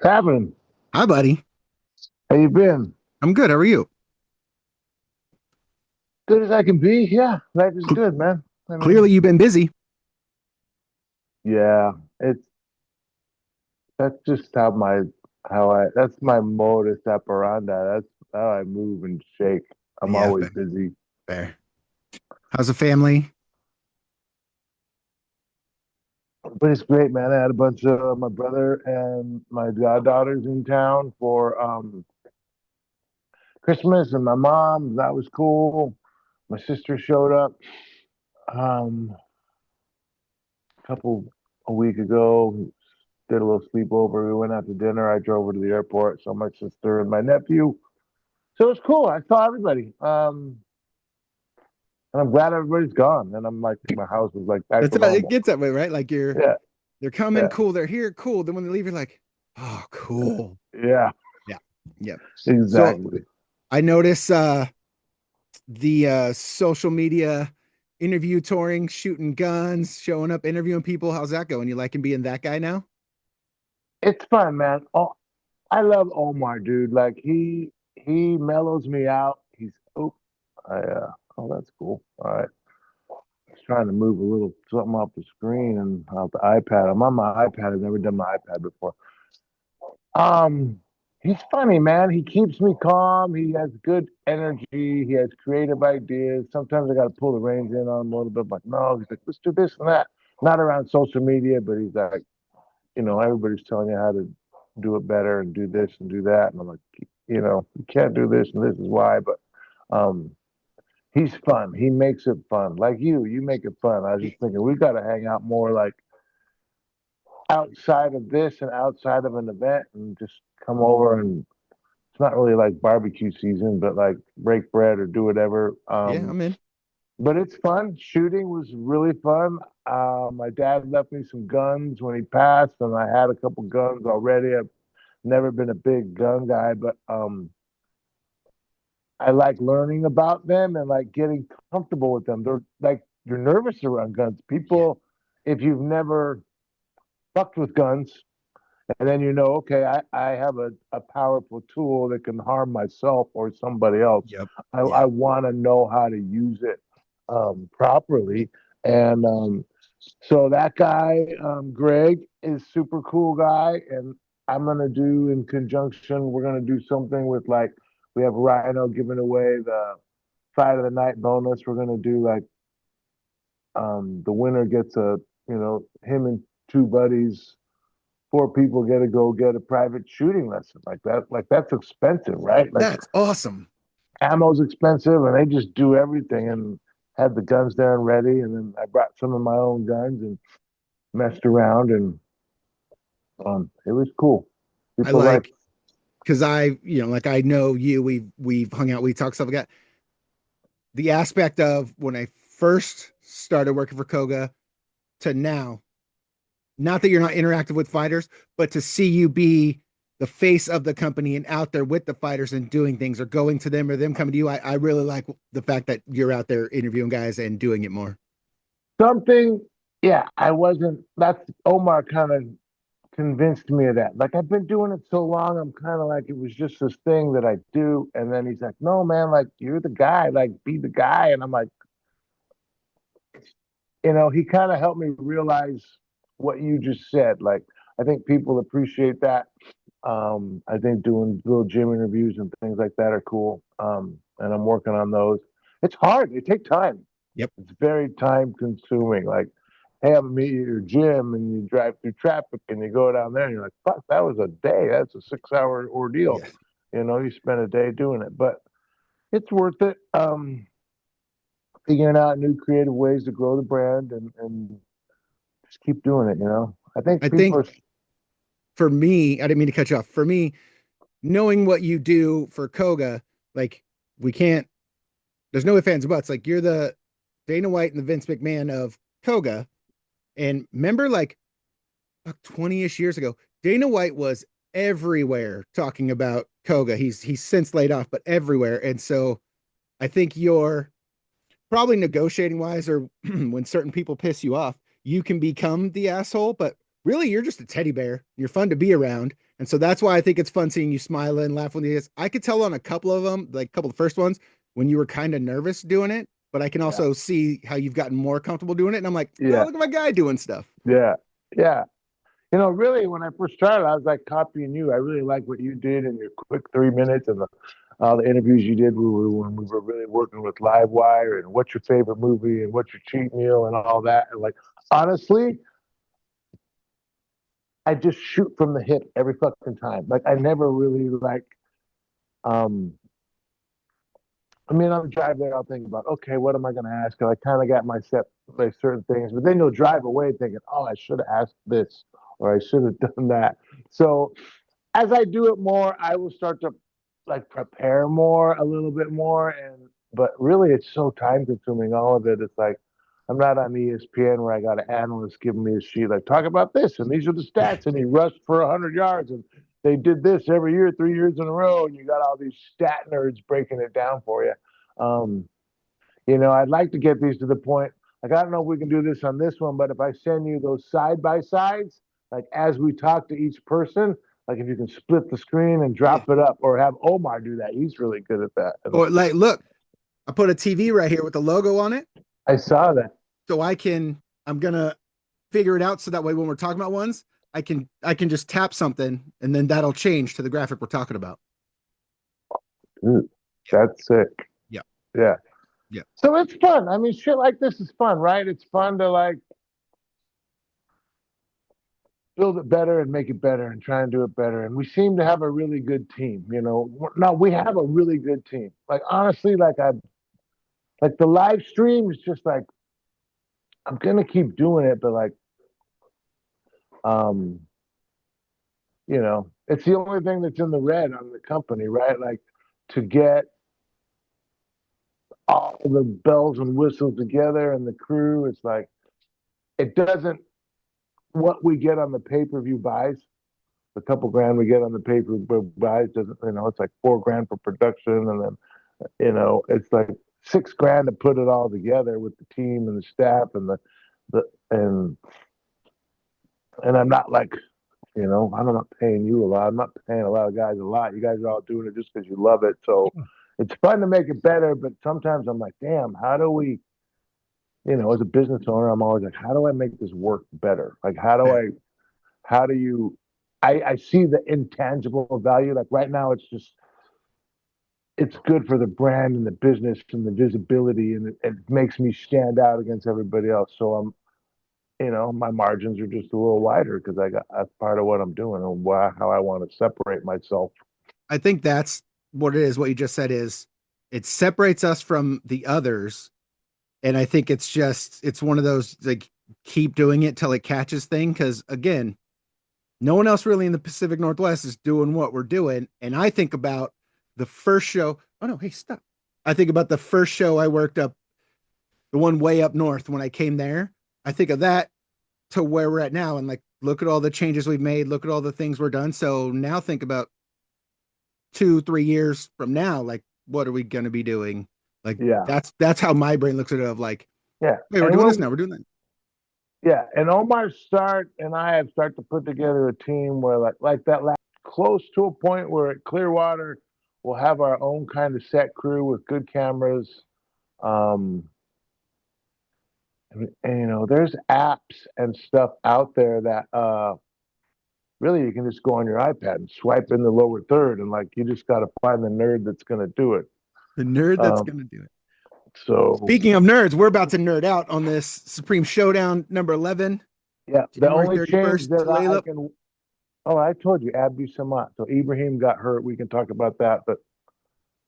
Happening. Hi, buddy. How you been? I'm good. How are you? Good as I can be. Yeah, life is Cl- good, man. I mean, Clearly, you've been busy. yeah, it's that's just how I that's my modus operandi. That's how I move and shake. I'm Yeah, always fair. busy. Fair. How's the family? But it's great, man. I had a bunch of my brother and my goddaughters in town for Christmas, and my mom. That was cool. My sister showed up a couple a week ago. Did a little sleepover. We went out to dinner. I drove her to the airport. Saw my sister and my nephew. So it was cool. I saw everybody. And I'm glad everybody's gone. And I'm like, my house was like back That's to how it normal. gets that way, right? Like Yeah, they're coming, yeah, cool. They're here, cool. Then when they leave, you're like, oh, cool. yeah, Yeah, yeah. So exactly. I notice the social media interview touring, shooting guns, showing up, interviewing people. How's that going? You liking being that guy now? It's fun, man. Oh, I love Omar, dude. Like he mellows me out. Oh, that's cool. All right. I was trying to move a little something off the screen and off the iPad. I'm on my iPad. I've never done my iPad before. Um, he's funny, man. He keeps me calm. He has good energy. He has creative ideas. Sometimes I got to pull the reins in on him a little bit. Like, no, he's like, let's do this and that. Not around social media, but he's like, everybody's telling you how to do it better and do this and do that. And I'm like, you can't do this and this is why. But um, he's fun. He makes it fun. Like you make it fun. I was just thinking we got to hang out more like outside of this and outside of an event and just come over and it's not really like barbecue season, but like break bread or do whatever. Yeah, I'm in. But it's fun. Shooting was really fun. My dad left me some guns when he passed, and I had a couple guns already. I've never been a big gun guy, but I like learning about them and like getting comfortable with them. They're like you're nervous around guns. Yeah. People, if you've never fucked with guns, and then okay, I have a powerful tool that can harm myself or somebody else. Yep. I Yep. want to know how to use it properly. And so that guy, Greg, is super cool guy. And I'm gonna do in conjunction. We're gonna do something with like we have Rhino giving away the fight of the night bonus. We're gonna do like the winner gets him and two buddies, four people get to go get a private shooting lesson like that. Like that's expensive, right? Like That's awesome. ammo's expensive, and they just do everything and had the guns there and ready. And then I brought some of my own guns and messed around, and it was cool. I People like like because like I know you, we've hung out, we talked stuff like that. The aspect of when I first started working for CoGa to now, not that you're not interactive with fighters, but to see you be the face of the company and out there with the fighters and doing things or going to them or them coming to you. I really like the fact that you're out there interviewing guys and doing it more. something. Yeah, I wasn't. That's Omar kind of convinced me of that. Like I've been doing it so long, I'm kind of like it was just this thing that I do. And then he's like, "No, man, like you're the guy. Like be the guy." And I'm like, he kind of helped me realize what you just said. Like I think people appreciate that. I think doing little gym interviews and things like that are cool. And I'm working on those. It's hard. They take time. Yep. It's very time consuming. Like, hey, I'm gonna meet you at your gym, and you drive through traffic, and you go down there, and you're like, fuck, that was a day. That's a 6 hour ordeal. Yeah. You spend a day doing it, but it's worth it. Figuring out new creative ways to grow the brand and just keep doing it. I think I people think are. for me, I didn't mean to cut you off. For me, knowing what you do for Koga, like we can't, there's no ifs, ands, buts. Like you're the Dana White and the Vince McMahon of Koga. And remember, like 20-ish years ago, Dana White was everywhere talking about Koga. He's since laid off, but everywhere. And so I think you're probably negotiating wise, or when certain people piss you off, you can become the asshole. But really you're just a teddy bear. You're fun to be around. And so that's why I think it's fun seeing you smile and laugh when you guys. I could tell on a couple of them, like a couple of the first ones, when you were kind of nervous doing it, but I can Yeah, also see how you've gotten more comfortable doing it. And I'm like, oh, yeah, look at my guy doing stuff. yeah, yeah. Really, when I first started, I was like copying you. I really like what you did in your quick 3 minutes and all the interviews you did when we were really working with Livewire and what's your favorite movie and what's your cheat meal and all that. And like, honestly, I just shoot from the hip every fucking time. Like, I never really um, on the drive there, I'll think about, okay, what am I going to ask? And I kind of got my set, like certain things, but then you'll drive away thinking, oh, I should have asked this or I should have done that. So as I do it more, I will start to like prepare more, a little bit more. But really, it's so time consuming, all of it. It's like, I'm not on ESPN where I got an analyst giving me a sheet, like, talk about this, and these are the stats, and he rushed for 100 yards, and they did this every year, 3 years in a row, and you got all these stat nerds breaking it down for you. Um, I'd like to get these to the point. Like, I don't know if we can do this on this one, but if I send you those side by sides, like as we talk to each person, like if you can split the screen and Yeah. drop it up, or have Omar do that, he's really good at that. Or like, look, I put a TV right here with the logo on it. I saw that. So I'm gonna figure it out so that way when we're talking about ones, I can just tap something and then that'll change to the graphic we're talking about. Dude, that's sick. Yeah. Yeah. Yeah. So it's fun. Shit like this is fun, right? It's fun to like build it better and make it better and try and do it better. And we seem to have a really good team. Now we have a really good team. Like, honestly, like the live stream is just like, I'm gonna keep doing it, but like, um, it's the only thing that's in the red on the company, right? Like, to get all the bells and whistles together and the crew, it's like, it doesn't, what we get on the pay-per-view buys, the couple grand we get on the pay-per-view buys doesn't, it's like 4 grand for production, and then, it's like 6 grand to put it all together with the team and the staff and the and I'm not like, I'm not paying you a lot. I'm not paying a lot of guys a lot. You guys are all doing it just because you love it. So it's fun to make it better, but sometimes I'm like, damn, how do we, as a business owner, I'm always like, how do I make this work better? Like, how do you, I see the intangible value. Like right now, it's good for the brand and the business and the visibility, and it makes me stand out against everybody else. So my margins are just a little wider because that's part of what I'm doing and how I want to separate myself. I think that's what it is. What you just said is it separates us from the others. And I think it's one of those like keep doing it till it catches thing. Cause again, no one else really in the Pacific Northwest is doing what we're doing. And I think about the first show. Oh no, hey, stop. I think about the first show I worked up, the one way up north when I came there. I think of that to where we're at now. And like, look at all the changes we've made. Look at all the things we're done. So now think about 2-3 years from now, like, what are we going to be doing? Like, Yeah. that's how my brain looks at it of like, Yeah. hey, we're doing this now. We're doing that. Yeah. And Omar and I have started to put together a team where like that last close to a point where at Clearwater, we'll have our own kind of set crew with good cameras. There's apps and stuff out there that really you can just go on your iPad and swipe in the lower third, and like you just got to find the nerd that's going to do it. The nerd that's going to do it. So speaking of nerds, we're about to nerd out on this Supreme Showdown number 11. Yeah, the only change that Tulalip. I can. Oh, I told you, Abdi Samat. So Ibrahim got hurt. We can talk about that, but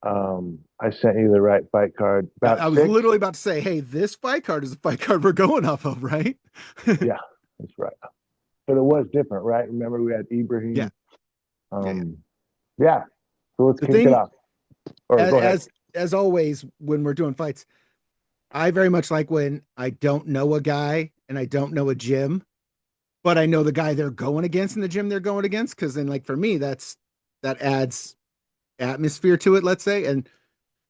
I sent you the right fight card. I was literally about to say, hey, this fight card is a fight card we're going off of, right? Yeah, that's right. But it was different, right? Remember, we had Ibrahim. Yeah. Yeah. So let's kick it off. Or go ahead. As always, when we're doing fights, I very much like when I don't know a guy and I don't know a gym, but I know the guy they're going against in the gym they're going against. Cause then like for me, that adds atmosphere to it, let's say. And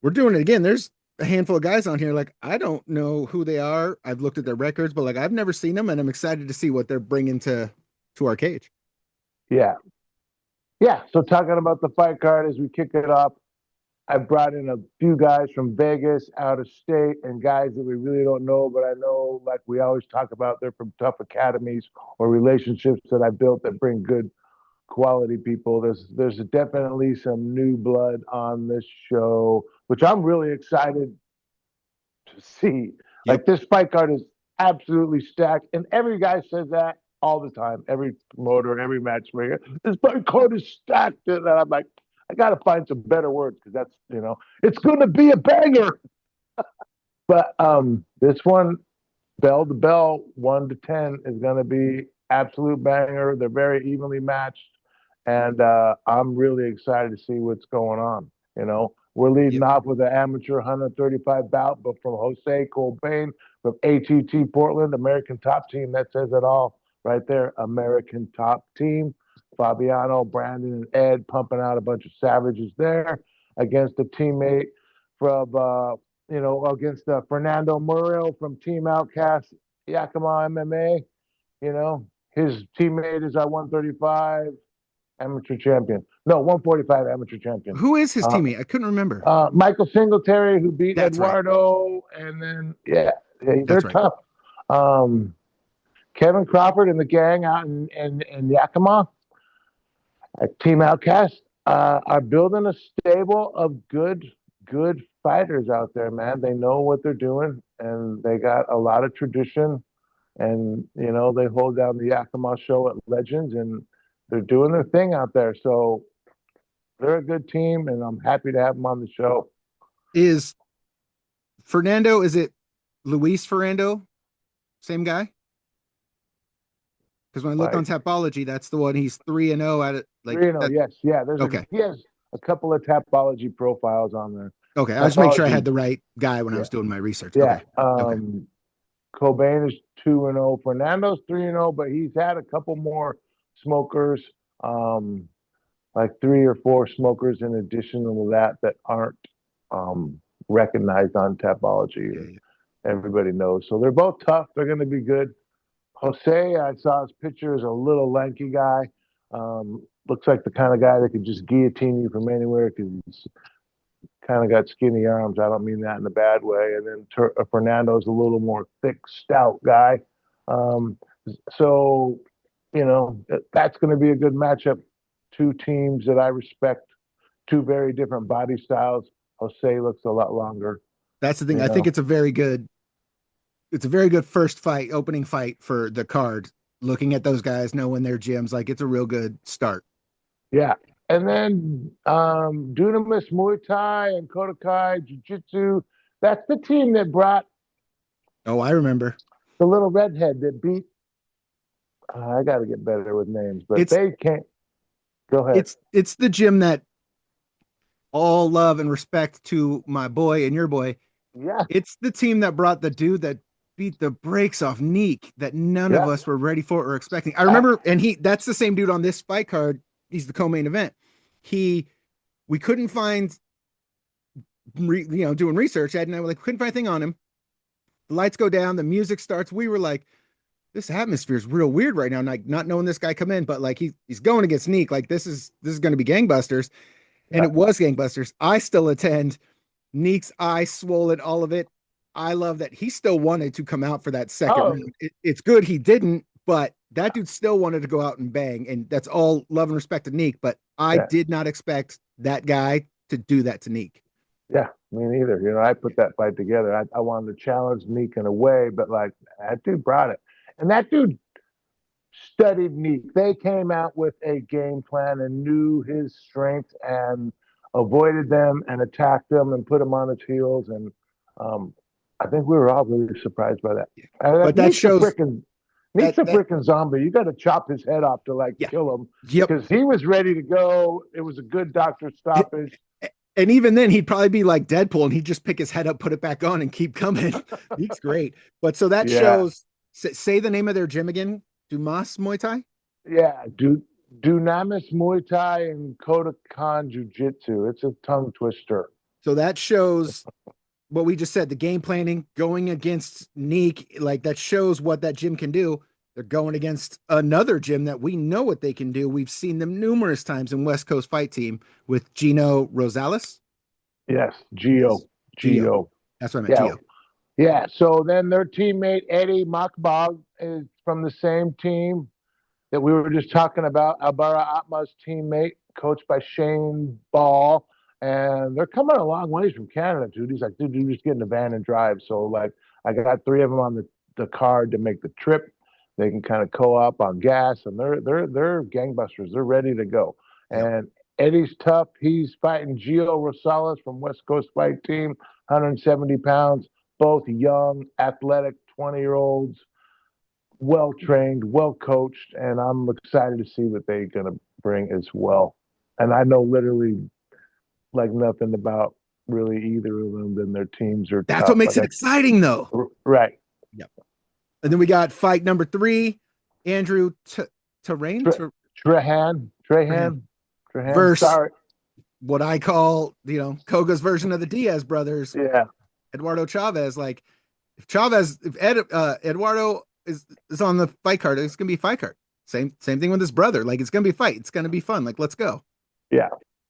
we're doing it again. There's a handful of guys on here. Like, I don't know who they are. I've looked at their records, but like, I've never seen them and I'm excited to see what they're bringing to to our cage. Yeah. Yeah. So talking about the fight card as we kick it up, I brought in a few guys from Vegas, out of state, and guys that we really don't know, but I know, like we always talk about, they're from tough academies or relationships that I built that bring good quality people. There's definitely some new blood on this show, which I'm really excited to see. Yep. Like this fight card is absolutely stacked, and every guy says that all the time. Every promoter, every matchmaker, this fight card is stacked, and I'm like, I got to find some better words because that's it's going to be a banger. But this one, bell to bell, 1 to 10 is going to be absolute banger. They're very evenly matched, and I'm really excited to see what's going on. We're leading off with an amateur 135 bout, but from Jose Colbain from ATT Portland, American Top Team. That says it all right there. American Top Team. Fabiano, Brandon, and Ed pumping out a bunch of savages there against a teammate from, against Fernando Murrell from Team Outcast, Yakima MMA. His teammate is our 135 amateur champion. No, 145 amateur champion. Who is his teammate? I couldn't remember. Michael Singletary, who beat That's Eduardo, right. And then they're That's right. tough. Kevin Crawford and the gang out in Yakima at Team Outcast are building a stable of good fighters out there, man. They know what they're doing, and they got a lot of tradition. And they hold down the Yakima show at Legends, and they're doing their thing out there. So they're a good team, and I'm happy to have them on the show. Is Fernando? Is it Luis Fernando? Same guy? Because when I look on Tapology, that's the one. He's 3-0 at it. Like 3-0, yes, yeah. Okay. He has a couple of Tapology profiles on there. Okay, I just make sure I had the right guy when I was doing my research. Yeah. Okay. Cobain is 2-0. Fernando's 3-0, but he's had a couple more smokers, like 3 or 4 smokers in addition to that aren't recognized on Tapology. Yeah. Everybody knows. So they're both tough. They're going to be good. Jose, I saw his picture, is a little lanky guy. Looks like the kind of guy that could just guillotine you from anywhere because he's kind of got skinny arms. I don't mean that in a bad way. And then Fernando's a little more thick, stout guy. So, that's going to be a good matchup. 2 teams that I respect, 2 very different body styles. Jose looks a lot longer. That's the thing. I think it's a very good first fight, opening fight for the card. Looking at those guys, knowing their gyms, like it's a real good start. Yeah. And then Dunamis Muay Thai and Kodakai Jiu-Jitsu. That's the team that brought. Oh, I remember. The little redhead that beat. I got to get better with names, but they can't. Go ahead. It's the gym that all love and respect to my boy and your boy. Yeah. It's the team that brought the dude that beat the brakes off Neek that none of us were ready for or expecting. I remember, and that's the same dude on this fight card. He's the co-main event. We couldn't find, doing research, Ed and I were like, couldn't find anything on him. The lights go down, the music starts. We were like, this atmosphere is real weird right now. Like not knowing this guy come in, but like he's going against Neek. Like this is going to be gangbusters. And it was gangbusters. I still attend. Neek's eye swollen, all of it. I love that he still wanted to come out for that second round. It's good he didn't, but that dude still wanted to go out and bang. And that's all love and respect to Neek. But I did not expect that guy to do that to Neek. Yeah, me neither. I put that fight together. I wanted to challenge Neek in a way, but like that dude brought it. And that dude studied Neek. They came out with a game plan and knew his strengths and avoided them and attacked them and put him on his heels. And I think we were all really surprised by that. But that shows Neek's a freaking zombie. You got to chop his head off to kill him. Yep. Because he was ready to go. It was a good doctor stoppage. And even then, he'd probably be like Deadpool, and he'd just pick his head up, put it back on, and keep coming. Neek's great. But so that shows. Say the name of their gym again. Dumas Muay Thai. Yeah, Dunamis Muay Thai and Kodakan Jiu-Jitsu. It's a tongue twister. So that shows what we just said, the game planning, going against Neek, like that shows what that gym can do. They're going against another gym that we know what they can do. We've seen them numerous times in West Coast Fight Team with Gino Rosales. Yes, Yes. Gio. Geo. That's what I meant. Yeah, Gio. yeah. So then their teammate Eddie Makbog is from the same team that we were just talking about. Abara Atma's teammate, coached by Shane Ball, and they're coming a long ways from Canada, dude. He's like, dude, just get in the van and drive. So like, I got three of them on the card to make the trip. They can kind of co-op on gas, and they're gangbusters. They're ready to go. Yep. And Eddie's tough. He's fighting Gio Rosales from West Coast Fight Team, 170 pounds. Both young, athletic, 20-year-olds, well trained, well coached, and I'm excited to see what they're going to bring as well. And I know literally like nothing about really either of them. Then their teams are That's tough. what makes it exciting, though. Right. Yep. And then we got fight number 3, Andrew Terrain Trahan. versus Sorry. what I call, CoGa's version of the Diaz brothers, Yeah. Eduardo Chavez. Like, if Eduardo is on the fight card, it's gonna be a fight card. Same thing with his brother. Like, it's gonna be a fight. It's gonna be fun. Like, let's go. Yeah.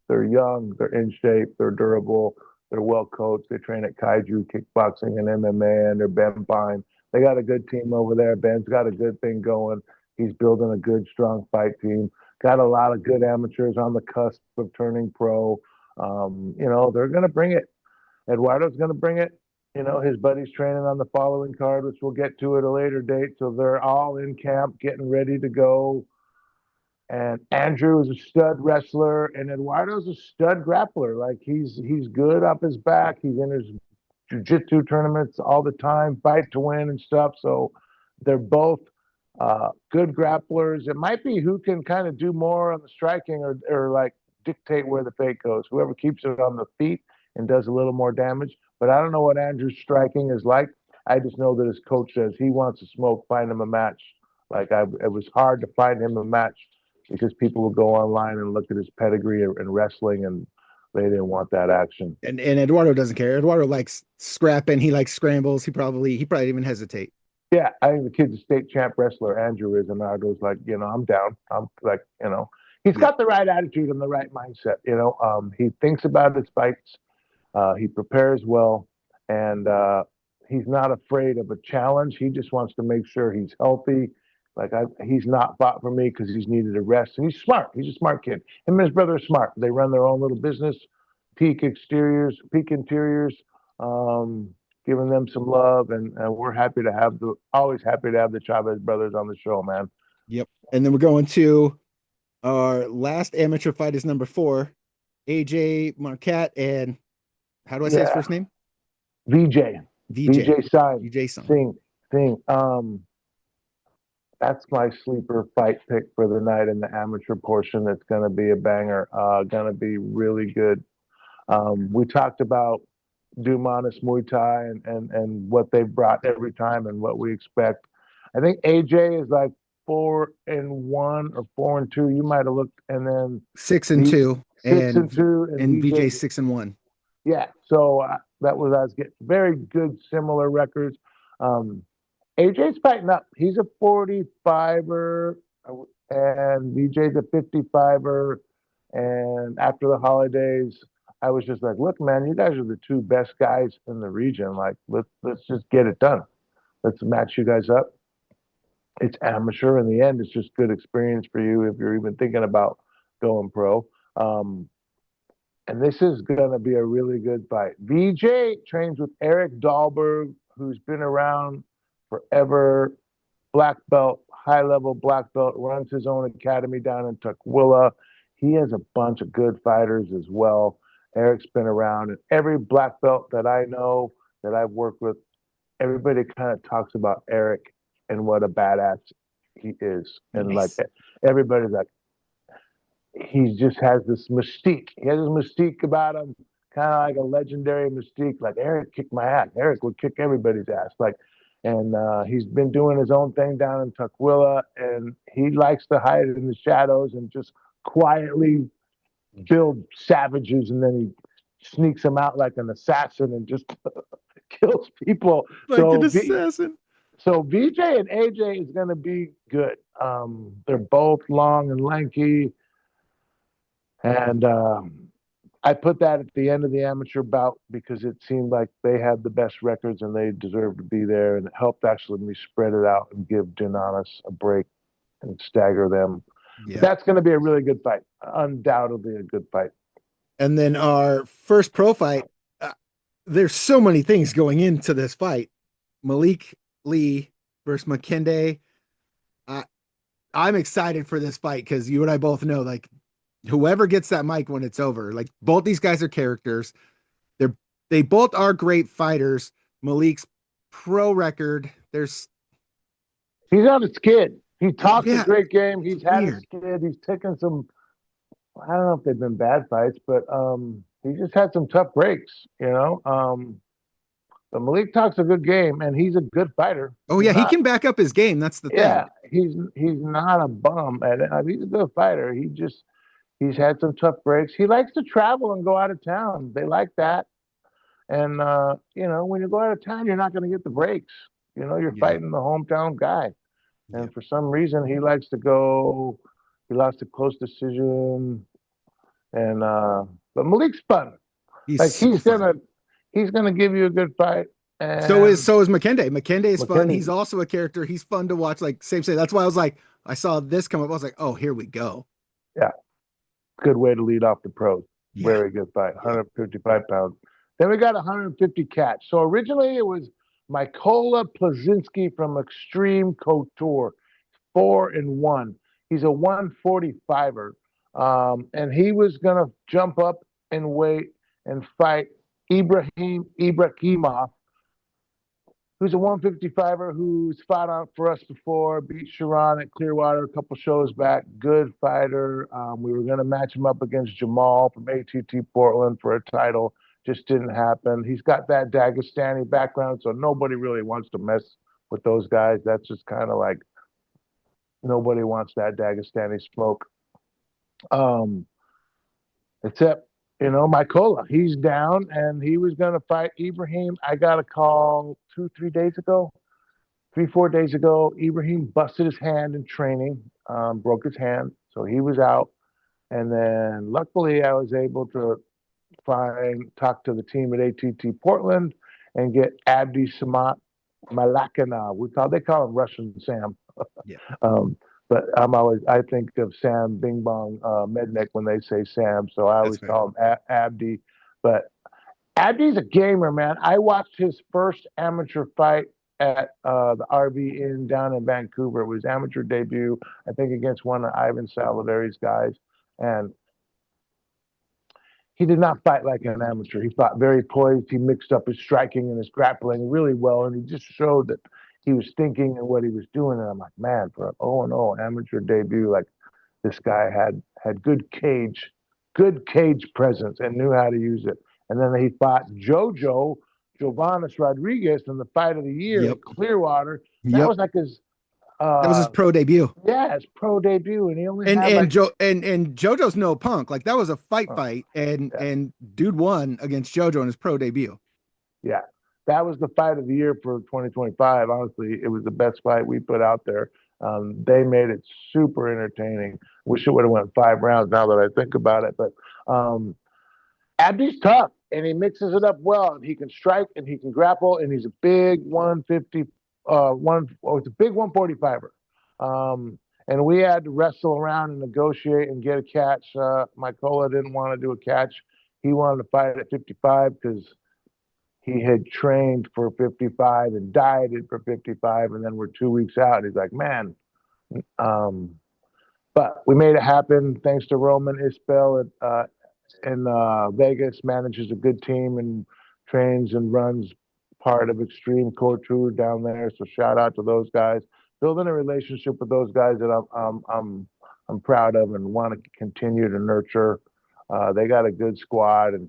They're young. They're in shape. They're durable. They're well coached. They train at Kaiju, kickboxing, and MMA, and they're Ben Pine. They got a good team over there. Ben's got a good thing going. He's building a good, strong fight team. Got a lot of good amateurs on the cusp of turning pro. They're going to bring it. Eduardo's going to bring it. His buddy's training on the following card, which we'll get to at a later date. So they're all in camp, getting ready to go. And Andrew is a stud wrestler, and Eduardo's a stud grappler. Like he's good up his back. He's in his jiu-jitsu tournaments all the time, fight to win and stuff. So they're both good grapplers. It might be who can kind of do more on the striking or like dictate where the fate goes. Whoever keeps it on the feet and does a little more damage. But I don't know what Andrew's striking is like. I just know that his coach says he wants to smoke, find him a match. It was hard to find him a match because people will go online and look at his pedigree and wrestling, and they didn't want that action. And Eduardo doesn't care. Eduardo likes scrapping. He likes scrambles. He probably even hesitate. Yeah, I think the kid's a state champ wrestler. Andrew is, and Eduardo's like, I'm down. I'm like, he's got the right attitude and the right mindset. He thinks about his fights. He prepares well, and he's not afraid of a challenge. He just wants to make sure he's healthy. He's not fought for me because he's needed a rest. And he's smart. He's a smart kid. Him and his brother are smart. They run their own little business, Peak Interiors, giving them some love. And we're always happy to have the Chavez brothers on the show, man. Yep. And then we're going to our last amateur fight is number 4, AJ Marquette. And how do I say his first name? VJ Sign. VJ Sign. Thing. That's my sleeper fight pick for the night in the amateur portion. It's going to be a banger. Going to be really good. We talked about Dumanis Muay Thai and what they've brought every time and what we expect. I think AJ is like 4-1 or 4-2. You might have looked, and then 6-2, and VJ 6-1. Yeah, so that was I was getting very good similar records. AJ's fighting up. He's a 45er, and VJ's a 55er. And after the holidays, I was just like, look, man, you guys are the 2 best guys in the region. Like, let's just get it done. Let's match you guys up. It's amateur. In the end, it's just good experience for you if you're even thinking about going pro. And this is going to be a really good fight. VJ trains with Eric Dahlberg, who's been around forever, black belt, high-level black belt, runs his own academy down in Tukwila. He has a bunch of good fighters as well. Eric's been around, and every black belt that I know that I've worked with, everybody kind of talks about Eric and what a badass he is. And nice. Like everybody's like, he just has this mystique. He has this mystique about him, kind of like a legendary mystique. Like Eric kicked my ass. Eric would kick everybody's ass. And he's been doing his own thing down in Tukwila, and he likes to hide in the shadows and just quietly build savages, and then he sneaks them out like an assassin and just kills people. Like an assassin. So VJ and AJ is going to be good. They're both long and lanky, and I put that at the end of the amateur bout because it seemed like they had the best records and they deserved to be there, and it helped actually me spread it out and give Giannis a break and stagger them. But Yeah. that's going to be a really good fight, undoubtedly a good fight. And then our first pro fight, there's so many things going into this fight. Malik Lee versus McKenday. Uh, I'm excited for this fight because you and I both know, like, whoever gets that mic when it's over, like, both these guys are characters. They both are great fighters. Malik's pro record. He's on his skid. He talks a Yeah, great game. He's had his weird. skid. He's taken some. I don't know if they've been bad fights, but he just had some tough breaks. But Malik talks a good game, and he's a good fighter. Oh yeah, he can back up his game. That's the thing. Yeah, he's not a bum, and he's a good fighter. He's had some tough breaks. He likes to travel and go out of town. They like that, and when you go out of town, you're not going to get the breaks. You're Yeah. fighting the hometown guy, Yeah. and for some reason, he likes to go. He lost a close decision, and but Malik's fun. Like So fun. he's gonna give you a good fight. So And is McKenday. McKenday is fun. McKinney, He's also a character. He's fun to watch. Like same. That's why I was like, I saw this come up. I was like, oh, here we go. yeah, good way to lead off the pros. Yeah. Very good fight. Yeah. 155 pounds. Then we got 150 catch. So originally it was Mykola Plazinski from Extreme Couture, 4-1. He's a 145er. And he was gonna jump up and weight and fight Ibrahimov, who's a 155er who's fought out for us before, beat Sharon at Clearwater a couple shows back. Good fighter. We were going to match him up against Jamal from ATT Portland for a title. Just didn't happen. He's got that Dagestani background, so nobody really wants to mess with those guys. That's just kind of like nobody wants that Dagestani smoke. Except Mykola, he's down, and he was going to fight Ibrahim. I got a call 3 days ago, 4 days ago. Ibrahim busted his hand in training, broke his hand, so he was out. And then luckily, I was able to talk to the team at ATT Portland and get Abdi Samat Malakana. They call him Russian Sam. Yeah. But I think of Sam Bing Bong Mednick when they say Sam, so I always call him Abdi. But Abdi's a gamer, man. I watched his first amateur fight at the RV Inn down in Vancouver. It was amateur debut, I think, against one of Ivan Salivari's guys. And he did not fight like an amateur. He fought very poised. He mixed up his striking and his grappling really well, and he just showed that he was thinking and what he was doing. And I'm like, man, for an 0-0 amateur debut, like this guy had good cage presence and knew how to use it. And then he fought Jovanis Rodriguez in the fight of the year at Clearwater. That was like his that was his pro debut. Yeah, his pro debut, and he only and had and JoJo's no punk. Like that was a fight, and dude won against JoJo in his pro debut. Yeah, that was the fight of the year for 2025. Honestly, it was the best fight we put out there. They made it super entertaining. Wish it would have went 5 rounds now that I think about it. But Abdi's tough, and he mixes it up well. And he can strike, and he can grapple, and he's a big 150. It's a big 145er. And we had to wrestle around and negotiate and get a catch. Mykola didn't want to do a catch. He wanted to fight at 55 because he had trained for 55 and dieted for 55, and then we're 2 weeks out. He's like, man. But we made it happen thanks to Roman Isbell in Vegas, manages a good team and trains and runs part of Extreme Couture down there. So shout out to those guys. Building a relationship with those guys that I'm proud of and want to continue to nurture. They got a good squad and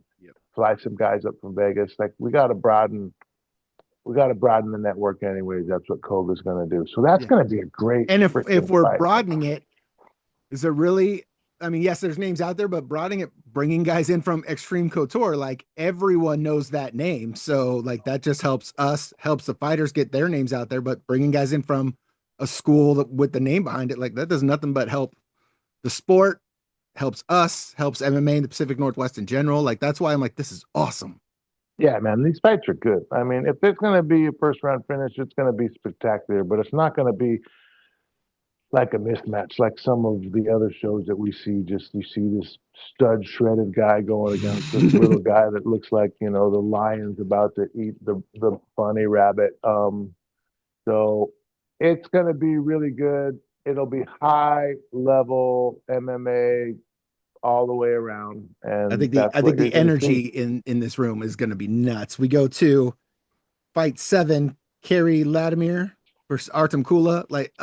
fly some guys up from Vegas. Like we got to broaden the network anyways. That's what CoGa's going to do. So that's going to be a great. And if we're fight. broadening it, is there really I mean, yes, there's names out there, but bringing guys in from Extreme Couture, like everyone knows that name. So like that just helps us, helps the fighters get their names out there. But bringing guys in from a school with the name behind it, like that does nothing but help the sport, helps us, helps MMA in the Pacific Northwest in general. Like that's why I'm like, this is awesome. Yeah, man, these fights are good. I mean, if there's going to be a first round finish, it's going to be spectacular, but it's not going to be like a mismatch like some of the other shows that we see. Just you see this stud shredded guy going against this little guy that looks like, the lion's about to eat the bunny rabbit. So it's going to be really good. It'll be high level MMA all the way around, and that's I what think you're the going to energy see. in this room is going to be nuts. We go to fight 7, Kerry Latimer versus Artem Kula. Like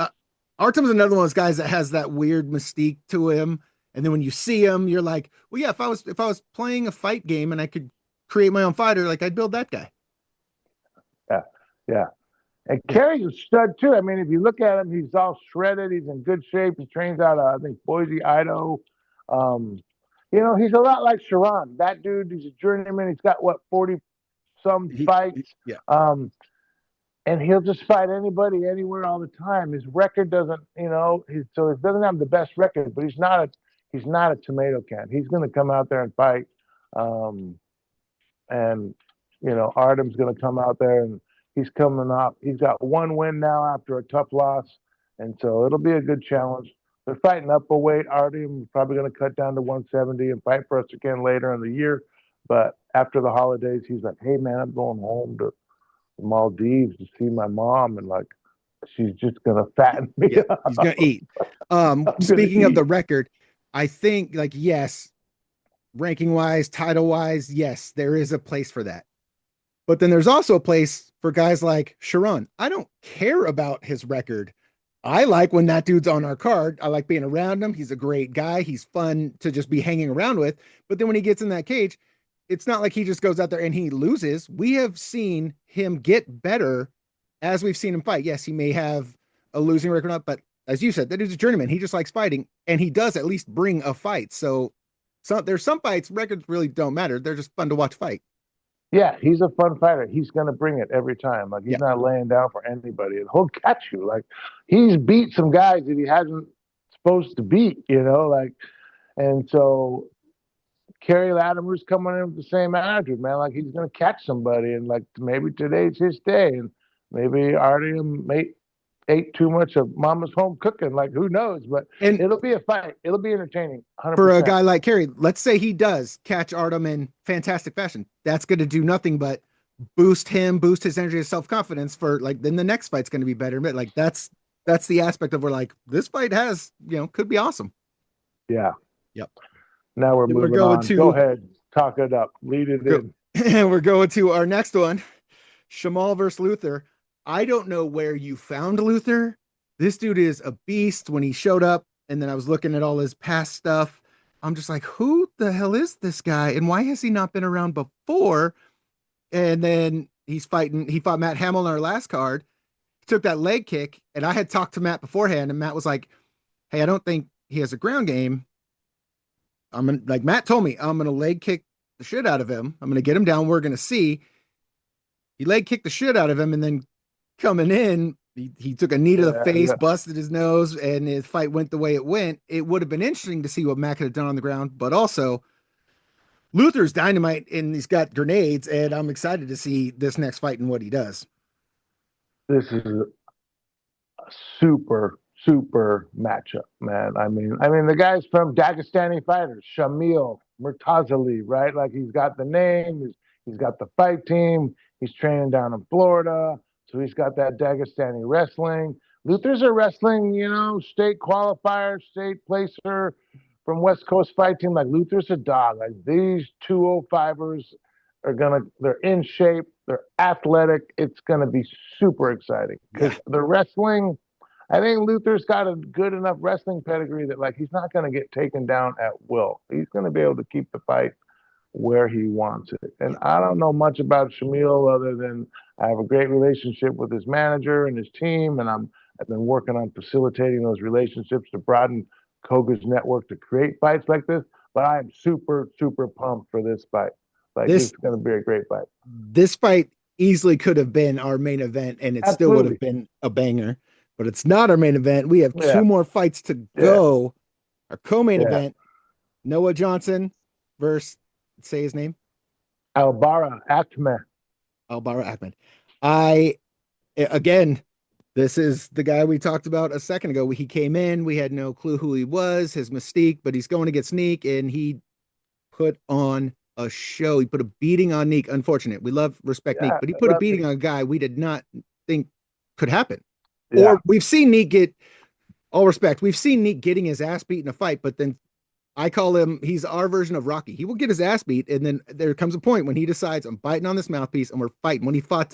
Artem's another one of those guys that has that weird mystique to him. And then when you see him, you're like, well, yeah, if I was playing a fight game and I could create my own fighter, like I'd build that guy. Yeah, yeah. And Yeah. Kerry's a stud too. I mean, if you look at him, he's all shredded. He's in good shape. He trains out of, I think, Boise, Idaho. Um, he's a lot like Sharon. That dude, he's a journeyman. He's got what, 40 some fights. Yeah. And he'll just fight anybody, anywhere, all the time. His record doesn't, so he doesn't have the best record, but he's not a tomato can. He's going to come out there and fight. Um, and Artem's going to come out there, and he's coming up. He's got one win now after a tough loss, and so it'll be a good challenge. They're fighting up a weight. Artem is probably going to cut down to 170 and fight for us again later in the year. But after the holidays, he's like, "Hey man, I'm going home to the Maldives to see my mom," and like she's just going to fatten me Yeah. up. He's going to eat. Speaking of the record, I think like, yes, ranking wise, title wise, yes, there is a place for that. But then there's also a place for guys like Sharon. I don't care about his record. I like when that dude's on our card. I like being around him. He's a great guy. He's fun to just be hanging around with. But then when he gets in that cage, it's not like he just goes out there and he loses. We have seen him get better as we've seen him fight. Yes, he may have a losing record, but as you said, that dude's a journeyman. He just likes fighting, and he does at least bring a fight. So there's some fights, records really don't matter. They're just fun to watch fight. Yeah, he's a fun fighter. He's going to bring it every time. Like, he's Yeah. not laying down for anybody, and he'll catch you. Like, he's beat some guys that he hasn't supposed to beat, like, and so Kerry Latimer's coming in with the same attitude, man. Like, he's going to catch somebody, and like maybe today's his day, and maybe Artem ate too much of Mama's home cooking. Like, who knows? But And it'll be a fight. It'll be entertaining. for a 100%. guy like Kerry, let's say he does catch Artem in fantastic fashion. That's going to do nothing but boost his energy and self confidence for like. Then the next fight's going to be better. But like that's the aspect of where like this fight has could be awesome. Yeah. Yep. Now we're Then moving going on. to Go ahead, talk it up, lead it in. we're going to our next one, Shamal versus Luther. I don't know where you found Luther. This dude is a beast. When he showed up, and then I was looking at all his past stuff, I'm just like, who the hell is this guy? And why has he not been around before? And then he fought Matt Hamill on our last card. He took that leg kick, and I had talked to Matt beforehand, and Matt was like, hey, I don't think he has a ground game. Matt told me, I'm gonna leg kick the shit out of him. I'm gonna get him down. We're gonna see. He leg kicked the shit out of him, and then coming in, he took a knee to the face, Yeah. busted his nose, and his fight went the way it went. It would have been interesting to see what Matt could have done on the ground, but also Luther's dynamite and he's got grenades, and I'm excited to see this next fight and what he does. This is a super matchup, man. I mean, the guy's from Dagestani fighters, Shamil Murtazali, right? Like, he's got the name, he's got the fight team, he's training down in Florida, so he's got that Dagestani wrestling. Luther's a wrestling, state qualifier, state placer from West Coast fight team. Like, Luther's a dog. Like, these 205ers they're in shape, they're athletic. It's gonna be super exciting because the wrestling. I think Luther's got a good enough wrestling pedigree that like he's not going to get taken down at will. He's going to be able to keep the fight where he wants it. And I don't know much about Shamil other than I have a great relationship with his manager and his team, and I've been working on facilitating those relationships to broaden Koga's network to create fights like this. But I am super, super pumped for this fight. Like this This is going to be a great fight. this fight easily could have been our main event and it still would have Absolutely. been a banger, but it's not our main event. We have Yeah. two more fights to Yeah. go. Our co-main Yeah. event, Noah Johnson versus, say his name, Albara Akhmed. Albara Ahmed. I again, this is the guy we talked about a second ago. He came in, we had no clue who he was, his mystique, but he's going to get Sneak, and he put on a show. He put a beating on Neek. Unfortunate. We love respect Neek, Yeah. but he put a beating on a guy we did not think could happen. Yeah. Or we've seen Neek get all respect. We've seen Neek getting his ass beat in a fight, but then I call him, he's our version of Rocky. He will get his ass beat, and then there comes a point when he decides, I'm biting on this mouthpiece and we're fighting. When he fought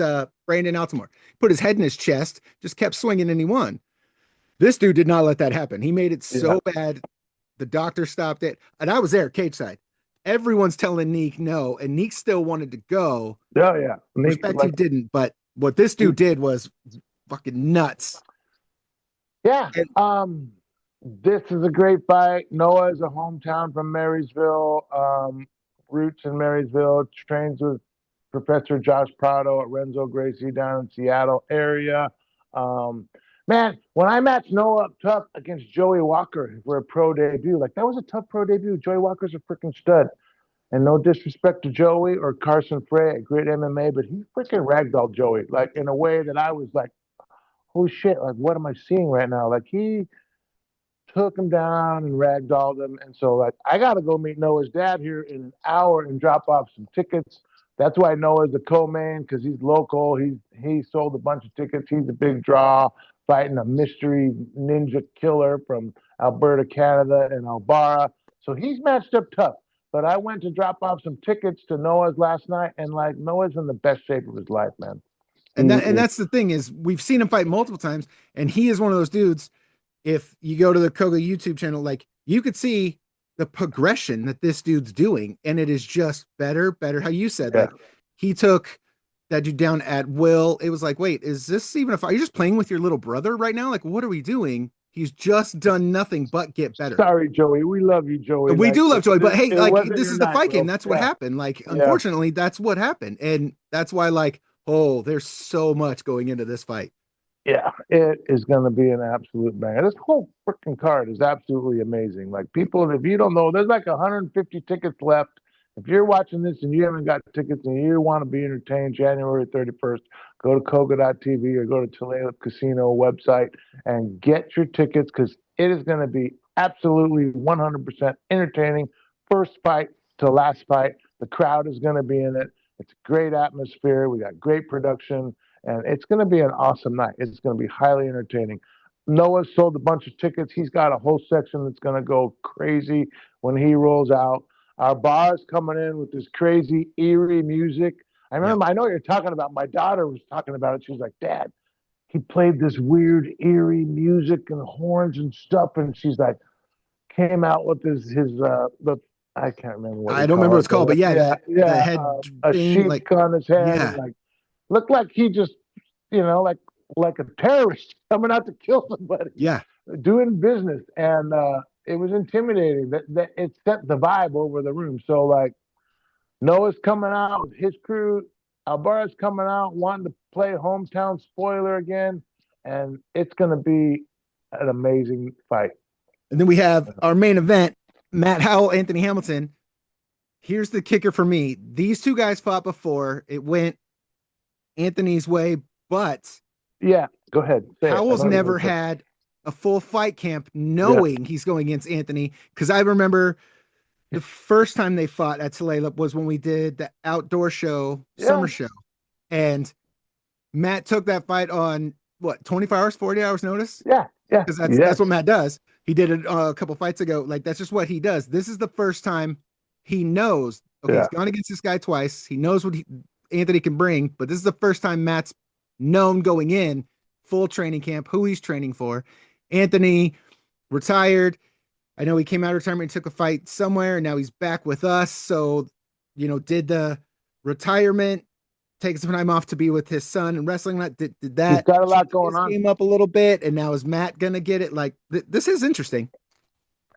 Brandon Altamore, put his head in his chest, just kept swinging and he won. This dude did not let that happen. He made it so bad. The doctor stopped it. And I was there, cage side. Everyone's telling Neek no, and Neek still wanted to go. Oh, yeah. Neek, Respect he didn't, but what this dude did was fucking nuts. Yeah. This is a great fight. Noah is a hometown from Marysville. Roots in Marysville. Trains with Professor Josh Prado at Renzo Gracie down in Seattle area. Man, when I matched Noah up tough against Joey Walker for a pro debut, like that was a tough pro debut. Joey Walker's a freaking stud. And no disrespect to Joey or Carson Frey at Great MMA, but he freaking ragdolled Joey, like in a way that I was like, holy shit, like what am I seeing right now? Like he took him down and ragdolled him. And so like I gotta go meet Noah's dad here in an hour and drop off some tickets. That's why Noah's the co-main, because he's local. He sold a bunch of tickets. He's a big draw, fighting a mystery ninja killer from Alberta, Canada, and Albara. So he's matched up tough. But I went to drop off some tickets to Noah's last night, and like Noah's in the best shape of his life, man. And that's the thing is we've seen him fight multiple times, and he is one of those dudes. If you go to the CoGa YouTube channel, like you could see the progression that this dude's doing, and it is just better. How you said, like he took that dude down at will. It was like, wait, is this even a fight? Are you just playing with your little brother right now? Like, what are we doing? He's just done nothing but get better. Sorry, Joey. We love you, Joey. We like, do love Joey, but hey, like this is the fight bro. game. That's what happened. Like, unfortunately, that's what happened. And that's why, like, oh, there's so much going into this fight. Yeah, it is going to be an absolute banger. This whole freaking card is absolutely amazing. Like people, if you don't know, there's like 150 tickets left. If you're watching this and you haven't got tickets and you want to be entertained, January 31st, go to CoGa.tv or go to Tulalip Casino website and get your tickets because it is going to be absolutely 100% entertaining. First fight to last fight. The crowd is going to be in it. It's a great atmosphere. We got great production. And it's going to be an awesome night. It's going to be highly entertaining. Noah sold a bunch of tickets. He's got a whole section that's going to go crazy when he rolls out. Our bar's coming in with this crazy, eerie music. I remember, I know what you're talking about. My daughter was talking about it. She was like, Dad, he played this weird, eerie music and horns and stuff. And she's like, came out with the I can't remember what I don't remember what it's called, but the head a thing, sheep like, on his head. And like, looked like he just, like a terrorist coming out to kill somebody. Yeah. Doing business. And it was intimidating. That it set the vibe over the room. So like Noah's coming out with his crew. Albara's coming out wanting to play hometown spoiler again. And it's gonna be an amazing fight. And then we have our main event, Matt Howell, Anthony Hamilton. Here's the kicker for me. These two guys fought before. It went Anthony's way, but yeah, go ahead. Howell's never had a full fight camp knowing he's going against Anthony. Because I remember the first time they fought at Tulalip was when we did the outdoor show, summer show. And Matt took that fight on what, 24 hours, 40 hours notice? Yeah. Because that's what Matt does. He did it a couple fights ago. Like, that's just what he does. This is the first time he knows, okay, he's gone against this guy twice. He knows what Anthony can bring, but this is the first time Matt's known going in full training camp, who he's training for. Anthony retired. I know he came out of retirement and took a fight somewhere, and now he's back with us. So, did the retirement, take some time off to be with his son and wrestling. Did that. He's got a lot going on. Game up a little bit, and now is Matt gonna get it? Like, this is interesting.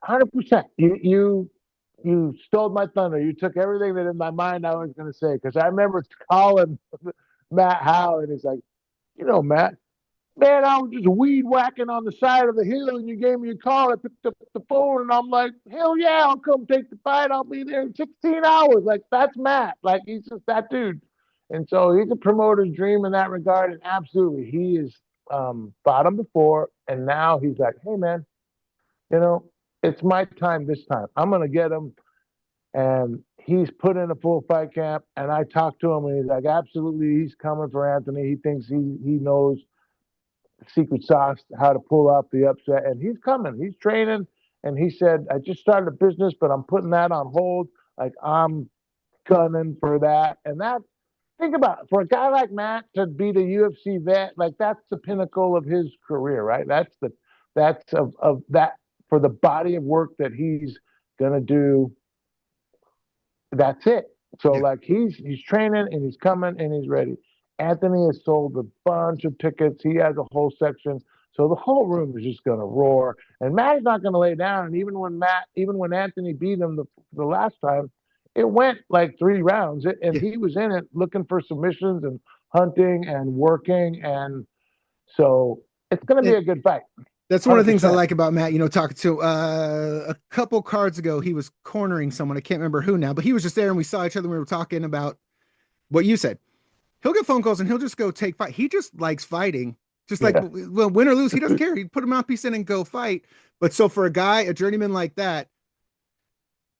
100%. You stole my thunder. You took everything that in my mind I was going to say because I remember calling Matt Howe, and he's like, Matt, man, I was just weed whacking on the side of the hill, and you gave me a call. I picked up the phone, and I'm like, hell yeah, I'll come take the fight. I'll be there in 16 hours. Like, that's Matt. Like, he's just that dude. And so he's a promoter's dream in that regard. And absolutely, he is fought him before, and now he's like, hey, man, you know, it's my time this time. I'm going to get him. And he's put in a full fight camp. And I talked to him, and he's like, absolutely, he's coming for Anthony. He thinks he knows secret sauce, how to pull off the upset. And he's coming. He's training. And he said, I just started a business, but I'm putting that on hold. Like, I'm gunning for that. And that, think about it, for a guy like Matt to be the UFC vet, like that's the pinnacle of his career, right? That's of that, for the body of work that he's gonna do. That's it. So like he's training and he's coming and he's ready. Anthony has sold a bunch of tickets. He has a whole section. So the whole room is just gonna roar. And Matt is not gonna lay down. And even when Anthony beat him the last time, it went like 3 rounds. And he was in it looking for submissions and hunting and working. And so it's gonna be a good fight. That's one of the things I like about Matt. Talking to a couple cards ago, he was cornering someone. I can't remember who now, but he was just there and we saw each other and we were talking about what you said. He'll get phone calls and he'll just go take fight. He just likes fighting. Just like, well, win or lose, he doesn't care. He'd put a mouthpiece in and go fight. But so for a guy, a journeyman like that,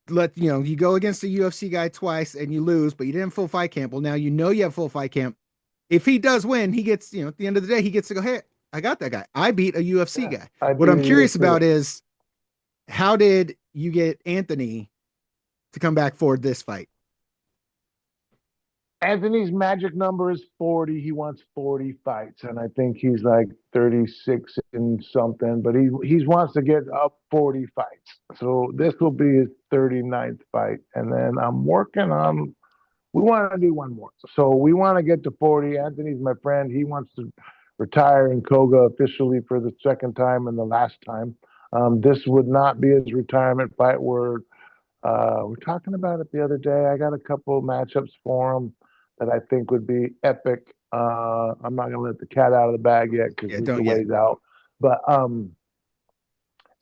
you go against a UFC guy twice and you lose, but you didn't have full fight camp. Well, now you have full fight camp. If he does win, he gets, at the end of the day, he gets to go, hey, I got that guy. I beat a UFC guy. What I'm curious about is, how did you get Anthony to come back for this fight? Anthony's magic number is 40. He wants 40 fights, and I think he's like 36 and something, but he wants to get up 40 fights. So this will be his 39th fight, and then I'm working on. We want to do one more, so we want to get to 40. Anthony's my friend. He wants to retire in CoGa officially for the second time and the last time. This would not be his retirement fight. We're talking about it the other day. I got a couple matchups for him that I think would be epic. I'm not going to let the cat out of the bag yet because he's the ways out. But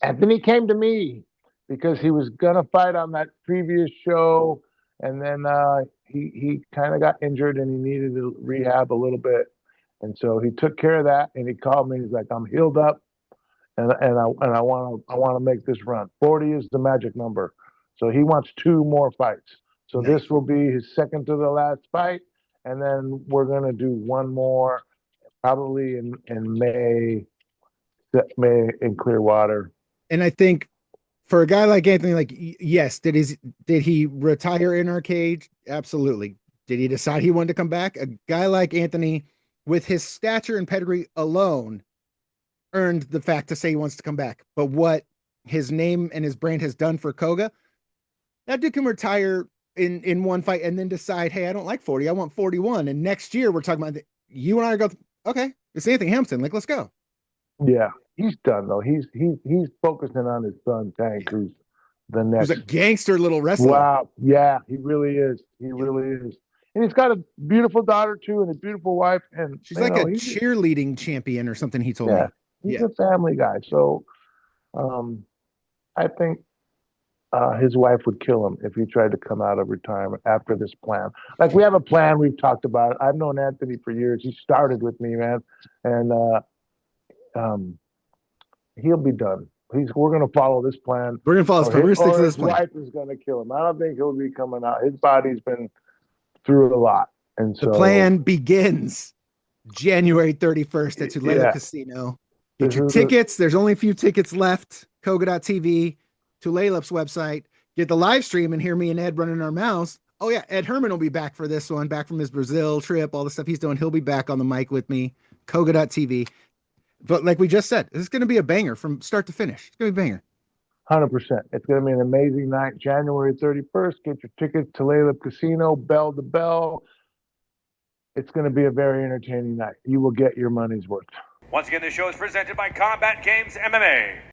Anthony came to me because he was going to fight on that previous show. And then he kind of got injured and he needed to rehab a little bit. And so he took care of that. And he called me. He's like, I'm healed up. And I want to make this run. 40 is the magic number. So he wants 2 more fights. So this will be his second to the last fight. And then we're going to do one more probably in May in Clearwater. And I think for a guy like Anthony, like, yes, did he retire in our cage? Absolutely. Did he decide he wanted to come back? A guy like Anthony, with his stature and pedigree alone, earned the fact to say he wants to come back. But what his name and his brand has done for CoGa, that dude can retire in one fight and then decide, hey, I don't like 40, I want 41. And next year we're talking about you and I go, okay, it's Anthony Hampton, like, let's go. Yeah, he's done though. He's focusing on his son Tank, who's the next. He's a gangster little wrestler. Wow, yeah, he really is. He really is. And he's got a beautiful daughter too, and a beautiful wife. And she's like a cheerleading champion or something. He told me. He's a family guy. So, I think his wife would kill him if he tried to come out of retirement after this plan. Like, we have a plan. We've talked about it. I've known Anthony for years. He started with me, man, and he'll be done. We're going to follow this plan. We're going to follow this plan. We're going to stick to this plan. His wife is going to kill him. I don't think he'll be coming out. His body's been through a lot, and so the plan begins January 31st at Tulalip Casino. Get your tickets. There's only a few tickets left. CoGa.tv, Tulalip's website. Get the live stream and hear me and Ed running our mouths. Oh yeah, Ed Herman will be back for this one, back from his Brazil trip, all the stuff he's doing. He'll be back on the mic with me. CoGa.tv. But like we just said, this is going to be a banger from start to finish. It's going to be a banger. 100%. It's going to be an amazing night. January 31st. Get your tickets to Tulalip Casino, bell to bell. It's going to be a very entertaining night. You will get your money's worth. Once again, the show is presented by CombatGames MMA.